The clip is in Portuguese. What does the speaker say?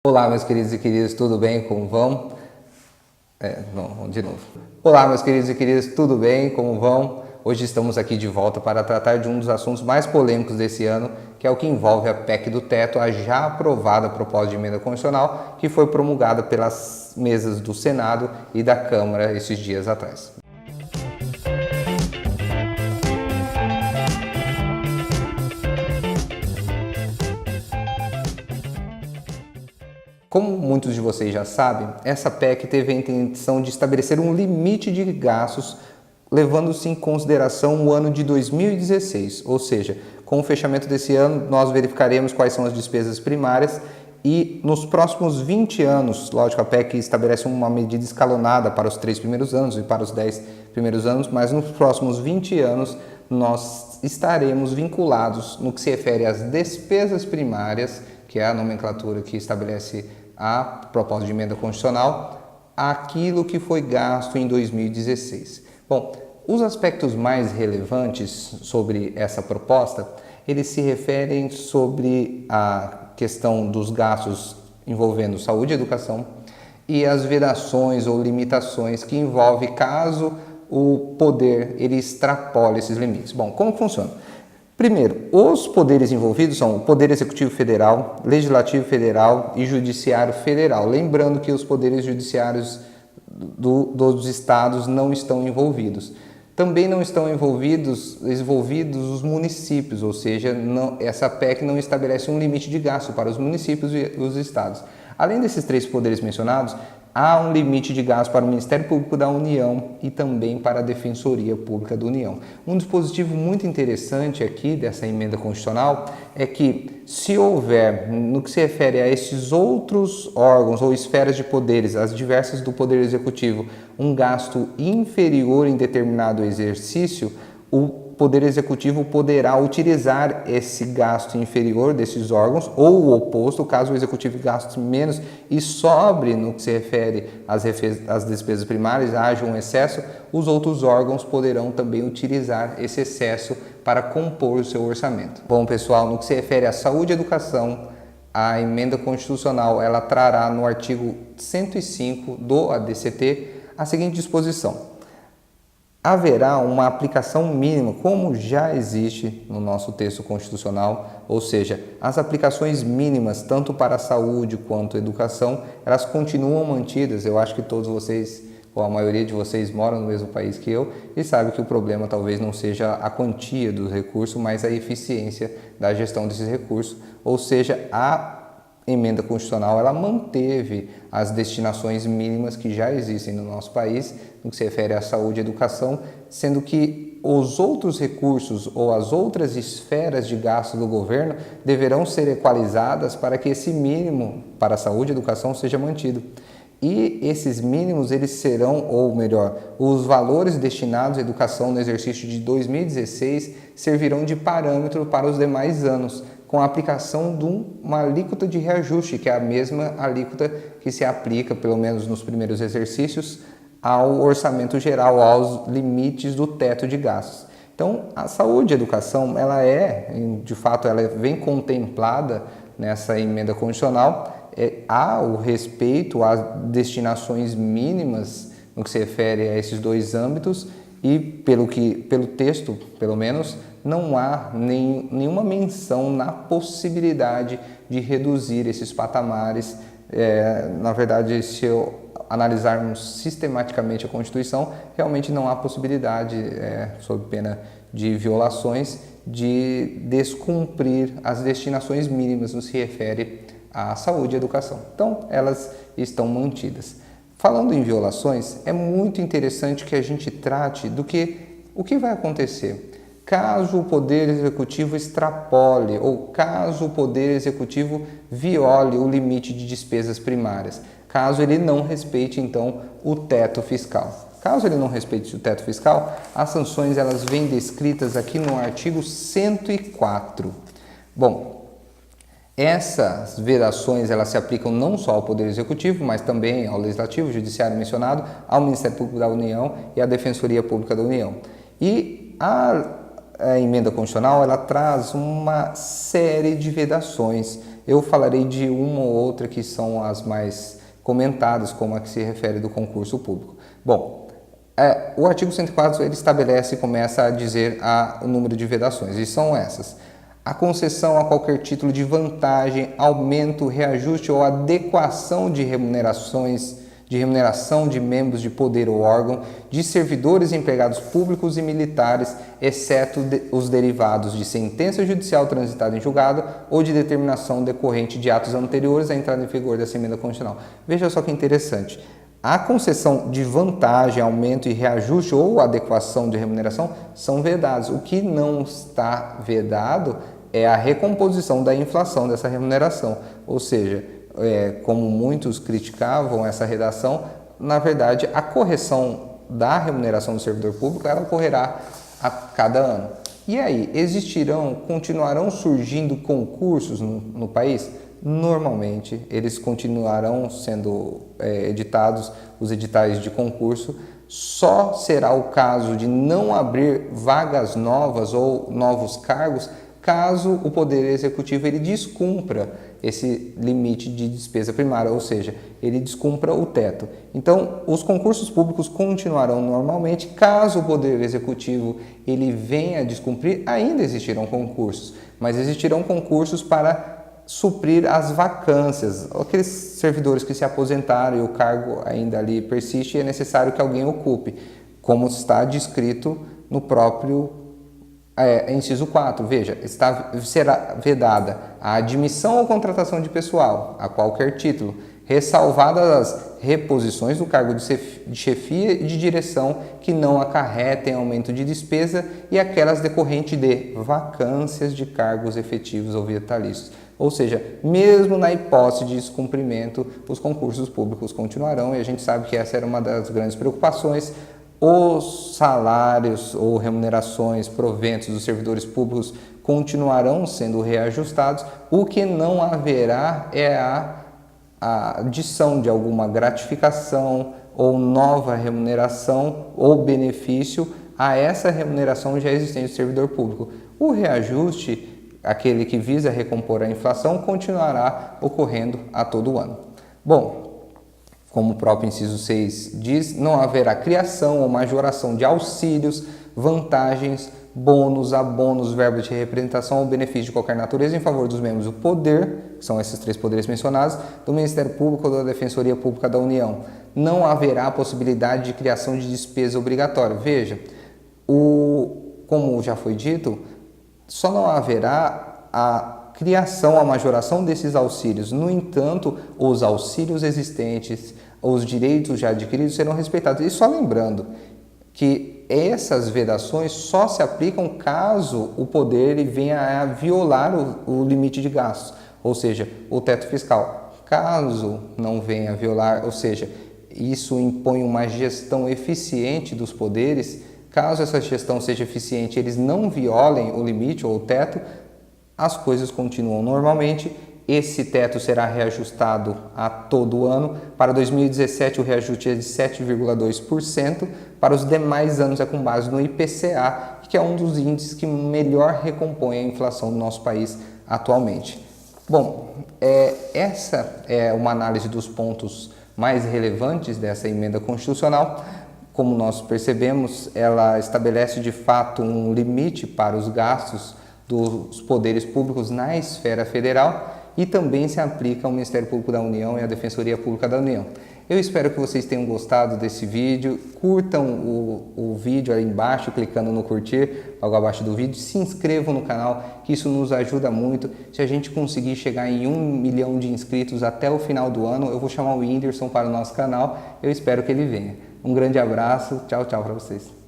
Olá, meus queridos e queridas, tudo bem? Como vão? De novo. Olá, meus queridos e queridas, tudo bem? Como vão? Hoje estamos aqui de volta para tratar de um dos assuntos mais polêmicos desse ano, que é o que envolve a PEC do teto, a já aprovada proposta de emenda constitucional, que foi promulgada pelas mesas do Senado e da Câmara esses dias atrás. Como muitos de vocês já sabem, essa PEC teve a intenção de estabelecer um limite de gastos, levando-se em consideração o ano de 2016, ou seja, com o fechamento desse ano nós verificaremos quais são as despesas primárias e nos próximos 20 anos, lógico, a PEC estabelece uma medida escalonada para os 3 primeiros anos e para os 10 primeiros anos, mas nos próximos 20 anos nós estaremos vinculados no que se refere às despesas primárias, que é a nomenclatura que estabelece a proposta de emenda constitucional, aquilo que foi gasto em 2016. Bom, os aspectos mais relevantes sobre essa proposta, eles se referem sobre a questão dos gastos envolvendo saúde e educação e as vedações ou limitações que envolve caso o poder ele extrapole esses limites. Bom, como funciona? Primeiro, os poderes envolvidos são o Poder Executivo Federal, Legislativo Federal e Judiciário Federal. Lembrando que os poderes judiciários dos estados não estão envolvidos. Também não estão envolvidos os municípios, ou seja, essa PEC não estabelece um limite de gasto para os municípios e os estados. Além desses três poderes mencionados, há um limite de gasto para o Ministério Público da União e também para a Defensoria Pública da União. Um dispositivo muito interessante aqui dessa emenda constitucional é que, se houver, no que se refere a esses outros órgãos ou esferas de poderes, as diversas do Poder Executivo, um gasto inferior em determinado exercício, o Poder Executivo poderá utilizar esse gasto inferior desses órgãos ou o oposto, caso o Executivo gaste menos e sobre no que se refere às despesas primárias, haja um excesso, os outros órgãos poderão também utilizar esse excesso para compor o seu orçamento. Bom, pessoal, no que se refere à saúde e educação, a emenda constitucional ela trará no artigo 105 do ADCT a seguinte disposição: haverá uma aplicação mínima, como já existe no nosso texto constitucional, ou seja, as aplicações mínimas, tanto para a saúde quanto a educação, elas continuam mantidas. Eu acho que todos vocês, ou a maioria de vocês, moram no mesmo país que eu e sabe que o problema talvez não seja a quantia dos recursos, mas a eficiência da gestão desses recursos, ou seja, a emenda constitucional ela manteve as destinações mínimas que já existem no nosso país, no que se refere à saúde e educação, sendo que os outros recursos ou as outras esferas de gasto do governo deverão ser equalizadas para que esse mínimo para a saúde e educação seja mantido. E esses mínimos eles serão, ou melhor, os valores destinados à educação no exercício de 2016 servirão de parâmetro para os demais anos, com a aplicação de uma alíquota de reajuste, que é a mesma alíquota que se aplica, pelo menos nos primeiros exercícios, ao orçamento geral, aos limites do teto de gastos. Então, a saúde e a educação, de fato, ela vem contemplada nessa emenda constitucional, há o respeito às destinações mínimas no que se refere a esses dois âmbitos e, pelo texto, pelo menos, não há nenhuma menção na possibilidade de reduzir esses patamares. Na verdade, se analisarmos sistematicamente a Constituição, realmente não há possibilidade, sob pena de violações, de descumprir as destinações mínimas no que se refere à saúde e educação. Então, elas estão mantidas. Falando em violações, é muito interessante que a gente trate o que vai acontecer caso o Poder Executivo extrapole ou caso o Poder Executivo viole o limite de despesas primárias, caso ele não respeite, então, o teto fiscal. Caso ele não respeite o teto fiscal, as sanções elas vêm descritas aqui no artigo 104. Bom, essas vedações elas se aplicam não só ao Poder Executivo, mas também ao Legislativo, Judiciário mencionado, ao Ministério Público da União e à Defensoria Pública da União. E a emenda constitucional ela traz uma série de vedações. Eu falarei de uma ou outra que são as mais comentadas, como a que se refere do concurso público. Bom, o artigo 104 ele estabelece e começa a dizer o número de vedações, e são essas: a concessão a qualquer título de vantagem, aumento, reajuste ou adequação de remuneração de membros de poder ou órgão, de servidores, empregados públicos e militares, exceto os derivados de sentença judicial transitada em julgado ou de determinação decorrente de atos anteriores à entrada em vigor dessa emenda constitucional. Veja só que interessante. A concessão de vantagem, aumento e reajuste ou adequação de remuneração são vedados. O que não está vedado é a recomposição da inflação dessa remuneração, ou seja, como muitos criticavam essa redação, na verdade a correção da remuneração do servidor público ela ocorrerá a cada ano. E aí, continuarão surgindo concursos no país? Normalmente, eles continuarão sendo editados, os editais de concurso. Só será o caso de não abrir vagas novas ou novos cargos caso o Poder Executivo ele descumpra esse limite de despesa primária, ou seja, ele descumpra o teto. Então, os concursos públicos continuarão normalmente. Caso o Poder Executivo ele venha a descumprir, ainda existirão concursos, mas existirão concursos para suprir as vacâncias, aqueles servidores que se aposentaram e o cargo ainda ali persiste e é necessário que alguém ocupe, como está descrito no próprio inciso 4, veja, será vedada a admissão ou contratação de pessoal, a qualquer título, ressalvadas as reposições do cargo de chefia e de direção que não acarretem aumento de despesa e aquelas decorrentes de vacâncias de cargos efetivos ou vitalícios. Ou seja, mesmo na hipótese de descumprimento, os concursos públicos continuarão e a gente sabe que essa era uma das grandes preocupações. Os salários ou remunerações, proventos dos servidores públicos continuarão sendo reajustados. O que não haverá é a adição de alguma gratificação ou nova remuneração ou benefício a essa remuneração já existente do servidor público. O reajuste, aquele que visa recompor a inflação, continuará ocorrendo a todo ano. Bom, como o próprio inciso 6 diz, não haverá criação ou majoração de auxílios, vantagens, bônus, abonos, verbas de representação ou benefício de qualquer natureza em favor dos membros do poder, que são esses 3 poderes mencionados, do Ministério Público ou da Defensoria Pública da União. Não haverá possibilidade de criação de despesa obrigatória. Veja, como já foi dito, só não haverá a criação, a majoração desses auxílios. No entanto, os auxílios existentes, os direitos já adquiridos serão respeitados. E só lembrando que essas vedações só se aplicam caso o poder ele venha a violar o limite de gastos, ou seja, o teto fiscal. Caso não venha a violar, ou seja, isso impõe uma gestão eficiente dos poderes, caso essa gestão seja eficiente, eles não violem o limite ou o teto, as coisas continuam normalmente. Esse teto será reajustado a todo ano. Para 2017, o reajuste é de 7,2%. Para os demais anos, é com base no IPCA, que é um dos índices que melhor recompõe a inflação do nosso país atualmente. Bom, essa é uma análise dos pontos mais relevantes dessa emenda constitucional. Como nós percebemos, ela estabelece de fato um limite para os gastos dos poderes públicos na esfera federal e também se aplica ao Ministério Público da União e à Defensoria Pública da União. Eu espero que vocês tenham gostado desse vídeo. Curtam o vídeo aí embaixo, clicando no curtir, logo abaixo do vídeo. Se inscrevam no canal, que isso nos ajuda muito. Se a gente conseguir chegar em 1 milhão de inscritos até o final do ano, eu vou chamar o Whindersson para o nosso canal. Eu espero que ele venha. Um grande abraço. Tchau, tchau para vocês.